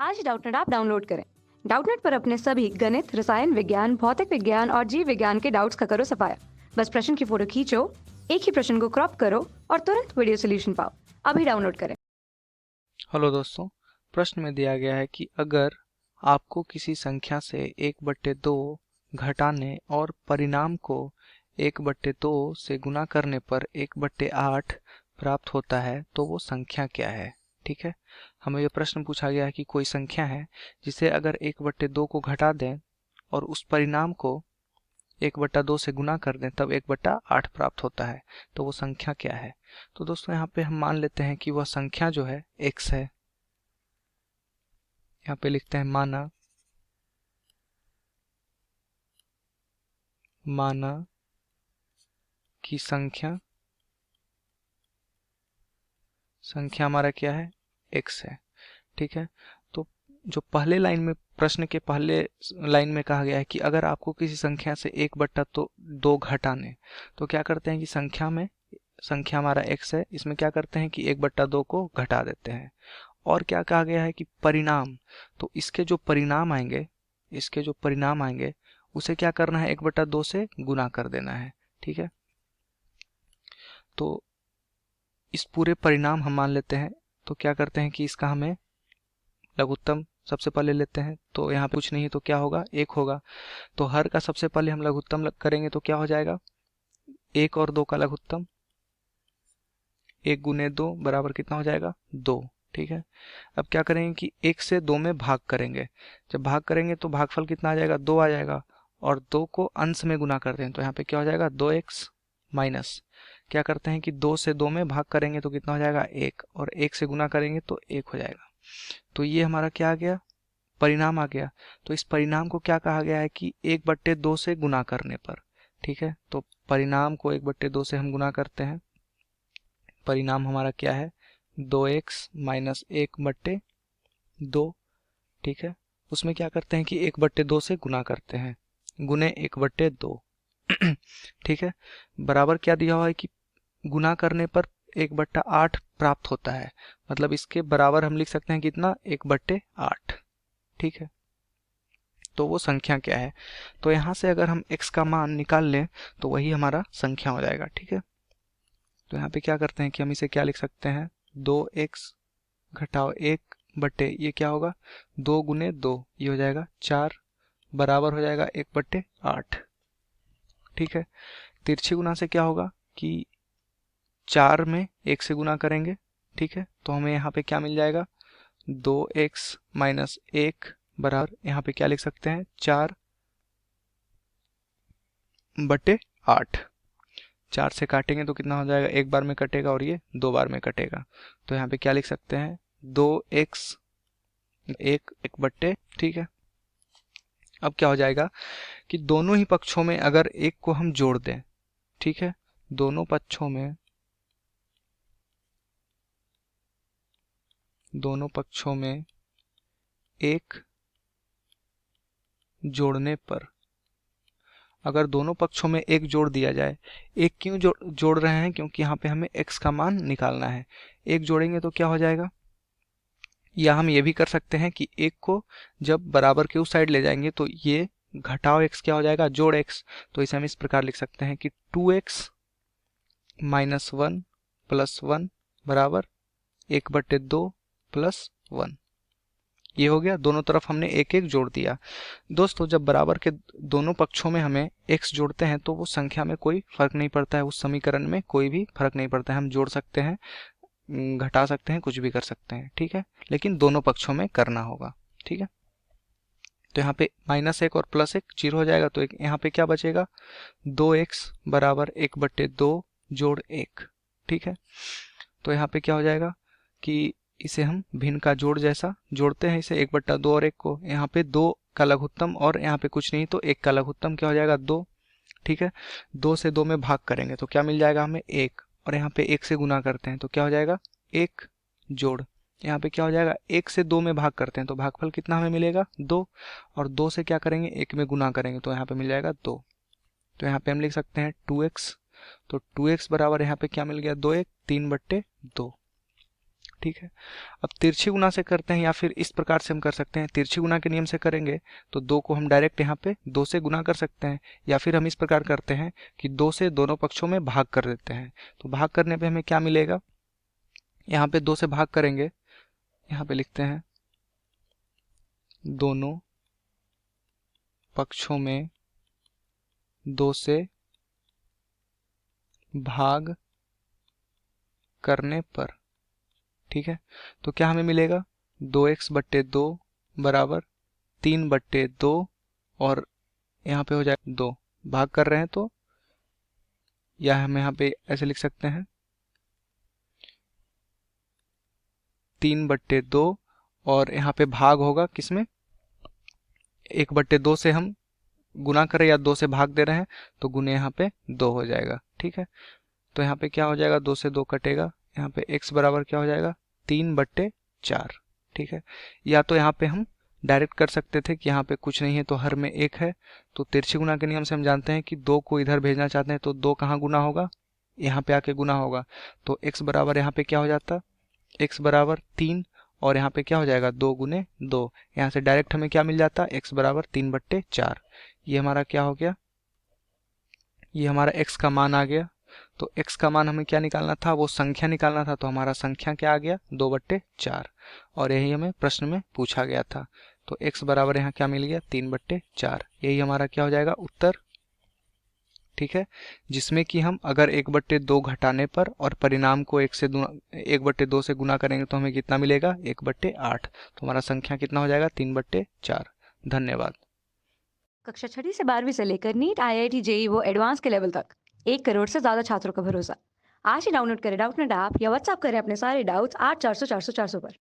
आज Doubtnut app download करें। Doubtnut पर अपने सभी गणित, रसायन विज्ञान, भौतिक विज्ञान और जीव विज्ञान के डाउट्स का करो सफाया। बस प्रश्न की फोटो खींचो, एक ही प्रश्न को क्रॉप करो और तुरंत वीडियो सोल्यूशन पाओ। अभी डाउनलोड करें। हेलो दोस्तों, प्रश्न में दिया गया है कि अगर आपको किसी संख्या से 1/2 घटाने और परिणाम को 1/2 से गुना करने पर 1/8 प्राप्त होता है तो वो संख्या क्या है। ठीक है, हमें यह प्रश्न पूछा गया है कि कोई संख्या है जिसे अगर 1/2 को घटा दें और उस परिणाम को 1/2 से गुना कर दें तब 1/8 प्राप्त होता है, तो वो संख्या क्या है। तो दोस्तों यहाँ पे हम मान लेते हैं कि वह संख्या जो है x है। यहाँ पे लिखते हैं माना कि संख्या हमारा क्या है, x है। ठीक है, तो जो पहले लाइन में, प्रश्न के पहले लाइन में कहा गया है कि अगर आपको किसी संख्या से 1/2 घटाने, तो क्या करते हैं कि संख्या हमारा x है, इसमें क्या करते हैं कि 1/2 को घटा देते हैं। और क्या कहा गया है कि परिणाम, तो इसके जो परिणाम आएंगे उसे क्या करना है, 1/2 से गुना कर देना है। ठीक है, तो इस पूरे परिणाम हम मान लेते हैं। तो क्या करते हैं कि इसका हमें लघुत्तम सबसे पहले लेते हैं। तो यहाँ पे कुछ नहीं है तो क्या होगा, 1 होगा। तो हर का सबसे पहले हम लघुत्तम करेंगे तो क्या हो जाएगा, 1 और 2 का लघुत्तम, 1 गुने 2 बराबर कितना हो जाएगा, 2। ठीक है, अब क्या करेंगे कि 1 से 2 में भाग करेंगे। जब भाग करेंगे तो भागफल कितना आ जाएगा, 2 आ जाएगा। और 2 को अंश में गुना करते हैं तो यहाँ पे क्या हो जाएगा, 2x माइनस, क्या करते हैं कि 2 से 2 में भाग करेंगे तो कितना हो जाएगा, 1, और 1 से गुना करेंगे तो 1 हो जाएगा। तो ये हमारा क्या आ गया, परिणाम आ गया। तो इस परिणाम को क्या कहा गया है कि 1/2 से गुना करने पर। ठीक है, तो परिणाम को 1/2 से हम गुना करते हैं। परिणाम हमारा क्या है, 2x माइनस 1/2। ठीक है, उसमें क्या करते हैं कि 1/2 से गुना करते हैं, गुने 1/2। ठीक है, बराबर क्या दिया हुआ है कि गुना करने पर 1/8 प्राप्त होता है। मतलब इसके बराबर हम लिख सकते हैं कितना, 1/8। ठीक है, तो वो संख्या क्या है। तो यहाँ से अगर हम x का मान निकाल लें तो वही हमारा संख्या हो जाएगा। ठीक है, तो यहाँ पे क्या करते हैं कि हम इसे क्या लिख सकते हैं, 2x घटाओ 1 बट्टे ये क्या होगा, 2 गुने 2 ये हो जाएगा 4, बराबर हो जाएगा 1/8। ठीक है, तिरछी गुना से क्या होगा कि 4 में 1 से गुना करेंगे। ठीक है, तो हमें यहाँ पे क्या मिल जाएगा, 2x माइनस 1 बराबर, यहाँ पे क्या लिख सकते हैं, 4/8। 4 से काटेंगे तो कितना हो जाएगा, एक बार में कटेगा और ये 2 बार में कटेगा। तो यहाँ पे क्या लिख सकते हैं, 2x 1/8। ठीक है, अब क्या हो जाएगा कि दोनों ही पक्षों में अगर 1 को हम जोड़ दें, ठीक है, दोनों पक्षों में 1 जोड़ने पर, अगर दोनों पक्षों में 1 जोड़ दिया जाए, 1 क्यों जोड़ रहे हैं, क्योंकि यहाँ पे हमें x का मान निकालना है। 1 जोड़ेंगे तो क्या हो जाएगा, या हम ये भी कर सकते हैं कि 1 को जब बराबर के उस साइड ले जाएंगे तो ये घटाओ x क्या हो जाएगा, जोड़ x। तो इसे हम इस प्रकार लिख सकते हैं कि 2x माइनस 1 प्लस 1 बराबर 1/2 प्लस 1। ये हो गया, दोनों तरफ हमने 1 जोड़ दिया। दोस्तों, जब बराबर के दोनों पक्षों में हमें x जोड़ते हैं तो वो संख्या में कोई फर्क नहीं पड़ता है, उस समीकरण में कोई भी फर्क नहीं पड़ता है। हम जोड़ सकते हैं, घटा सकते हैं, कुछ भी कर सकते हैं। ठीक है, लेकिन दोनों पक्षों में करना होगा। ठीक है, तो यहाँ पे -1 और +1 0 हो जाएगा, तो यहाँ पे क्या बचेगा, 2x बराबर 1/2 जोड़ 1। ठीक है, तो यहाँ पे क्या हो जाएगा कि इसे हम भिन्न का जोड़ जैसा जोड़ते हैं, इसे 1/2 और 1 को, यहाँ पे 2 का लघुत्तम और यहाँ पे कुछ नहीं तो 1 का लघुत्तम क्या हो जाएगा, 2। ठीक है, 2 से 2 में भाग करेंगे तो क्या मिल जाएगा हमें, 1, और यहाँ पे 1 से गुना करते हैं तो क्या हो जाएगा, 1 जोड़, यहाँ पे क्या हो जाएगा, 1 से 2 में भाग करते हैं तो भागफल कितना हमें मिलेगा, 2, और 2 से क्या करेंगे, 1 में गुना करेंगे तो यहाँ पे मिल जाएगा 2। तो यहाँ पे हम लिख सकते हैं 2x, तो 2x बराबर यहाँ पे क्या मिल गया, 2 1 3/2। ठीक है। अब तिरछी गुना से करते हैं या फिर इस प्रकार से हम कर सकते हैं, तिरछी गुना के नियम से करेंगे तो 2 को हम डायरेक्ट यहाँ पे 2 से गुना कर सकते हैं, या फिर हम इस प्रकार करते हैं कि 2 से दोनों पक्षों में भाग कर देते हैं। तो भाग करने पे हमें क्या मिलेगा, यहाँ पे 2 से भाग करेंगे, यहाँ पे लिखते हैं दोनों पक्षों में 2 से भाग करने पर, ठीक है। तो क्या हमें मिलेगा, 2x/2 बराबर 3/2, और यहाँ पे हो जाए 2, भाग कर रहे हैं तो या हम यहाँ पे ऐसे लिख सकते हैं 3/2, और यहाँ पे भाग होगा किसमें, 1/2 से हम गुना करें या 2 से भाग दे रहे हैं तो गुने यहाँ पे 2 हो जाएगा, ठीक है। तो यहाँ पे क्या हो जाएगा, 2 से 2 कटेगा, यहाँ पे x बराबर क्या हो जाएगा 3/4, ठीक है। या तो यहाँ पे हम डायरेक्ट कर सकते थे कि यहाँ पे कुछ नहीं है तो हर में 1 है, तो तिरछी गुना के नियम से हम जानते हैं कि 2 को इधर भेजना चाहते हैं तो 2 कहाँ गुना होगा, यहाँ पे आके गुना होगा। तो x बराबर यहाँ पे क्या हो जाता, x बराबर 3, और यहाँ पे क्या हो जाएगा 2 गुने 2, यहाँ से डायरेक्ट हमें क्या मिल जाता, x बराबर 3/4। ये हमारा क्या हो गया, ये हमारा x का मान आ गया। तो x का मान हमें क्या निकालना था, वो संख्या निकालना था, तो हमारा संख्या क्या आ गया 2/4, और यही हमें प्रश्न में पूछा गया था। तो x बराबर यहाँ क्या मिल गया 3/4, यही हमारा क्या हो जाएगा उत्तर, ठीक है। जिसमें कि हम अगर 1/2 घटाने पर और परिणाम को 1/2 से गुना करेंगे तो हमें कितना मिलेगा 1/8, तो हमारा संख्या कितना हो जाएगा 3/4। धन्यवाद। कक्षा 6ठी से 12वीं से लेकर नीट, IIT, जेईई वो एडवांस के लेवल तक 1 करोड़ से ज्यादा छात्रों का भरोसा। आज ही डाउनलोड करें डाउटनेट ऐप या व्हाट्सएप करें अपने सारे डाउट्स 8400 400 400 पर।